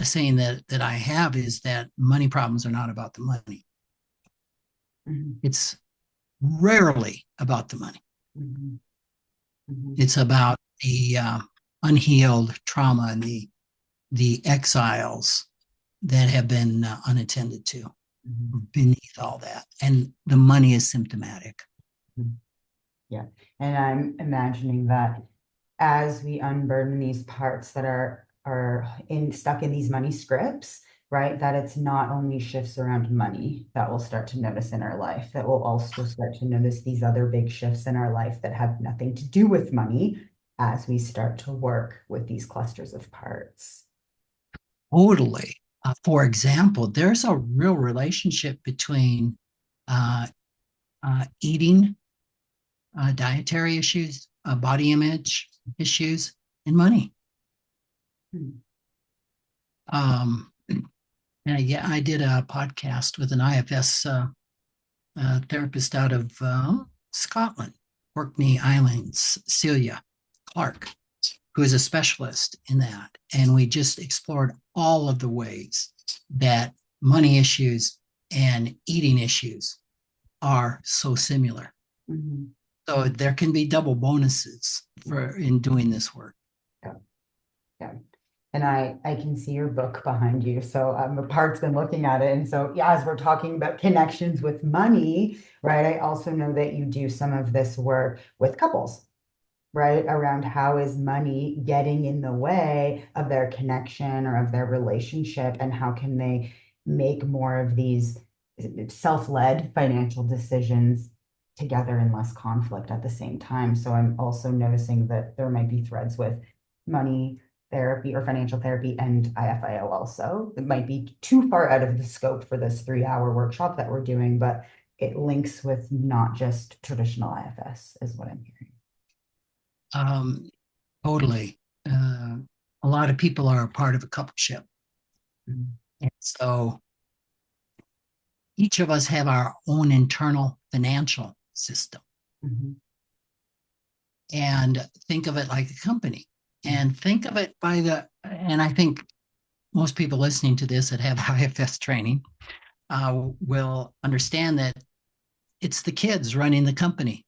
saying that I have is that money problems are not about the money. Mhm. It's rarely about the money. Mhm. Mhm. It's about the unhealed trauma and the exiles that have been unattended to Mhm. beneath all that. And the money is symptomatic. Mhm. Yeah. And I'm imagining that as we unburden these parts that are in stuck in these money scripts, right? That it's not only shifts around money that we'll start to notice in our life, that we'll also start to notice these other big shifts in our life that have nothing to do with money as we start to work with these clusters of parts. Totally. For example, there's a real relationship between uh, eating, dietary issues, body image issues, and money. Hmm. Um, yeah, I did a podcast with an IFS therapist out of Scotland, Orkney Islands, Celia Clark, who is a specialist in that. And we just explored all of the ways that money issues and eating issues are so similar. Mhm. So there can be double bonuses for in doing this work. Yeah. Yeah. And I can see your book behind you. So Park's been looking at it. And so yeah, as we're talking about connections with money, right? I also know that you do some of this work with couples, right? Around how is money getting in the way of their connection or of their relationship, and how can they make more of these self-led financial decisions together in less conflict at the same time. So I'm also noticing that there might be threads with money therapy or financial therapy and IFIO also. It might be too far out of the scope for this 3-hour workshop that we're doing, but it links with not just traditional IFS, is what I'm hearing. Um, totally. Uh, a lot of people are a part of a coupleship. Mhm. And so each of us have our own internal financial system. Mhm. And think of it like a company. Mhm. And think of it and I think most people listening to this that have IFS training will understand that it's the kids running the company.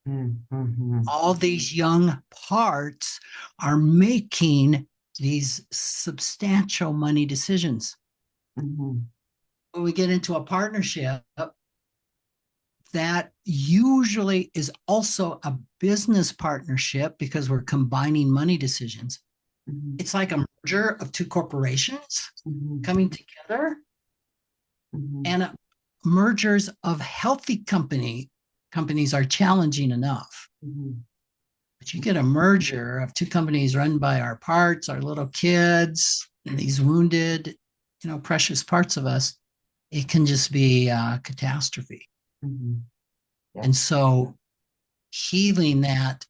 Mhm. All these young parts are making these substantial money decisions. Mhm. When we get into a partnership, that usually is also a business partnership because we're combining money decisions. Mhm. It's like a merger of two corporations Mhm. coming together, Mhm. and mergers of healthy companies are challenging enough. Mhm. But you get a merger of two companies run by our parts, our little kids, and these wounded, precious parts of us. It can just be a catastrophe. Mhm. Yeah. And so healing that,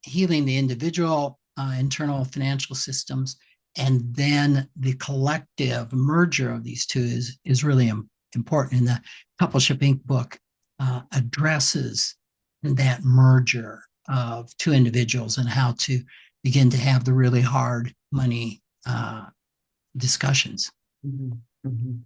healing the individual internal financial systems, and then the collective merger of these two is really important. And the Coupleship Inc. book addresses that merger of two individuals and how to begin to have the really hard money discussions. Mhm. Mhm.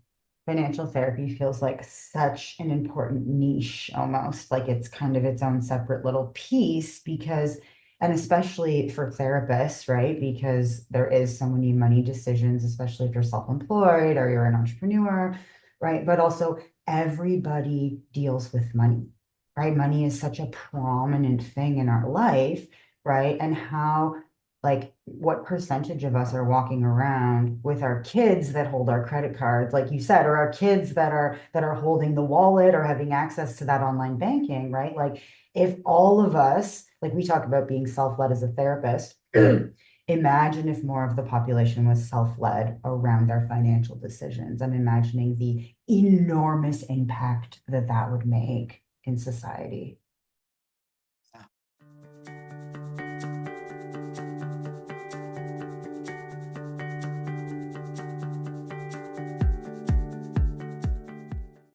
Financial therapy feels like such an important niche almost, like it's kind of its own separate little piece because, and especially for therapists, right? Because there is so many money decisions, especially if you're self-employed or you're an entrepreneur, right? But also everybody deals with money, right? Money is such a prominent thing in our life, right? And how like what percentage of us are walking around with our kids that hold our credit cards, like you said, or our kids that are holding the wallet or having access to that online banking, right? Like if all of us, like we talk about being self-led as a therapist, imagine if more of the population was self-led around their financial decisions. I'm imagining the enormous impact that that would make in society.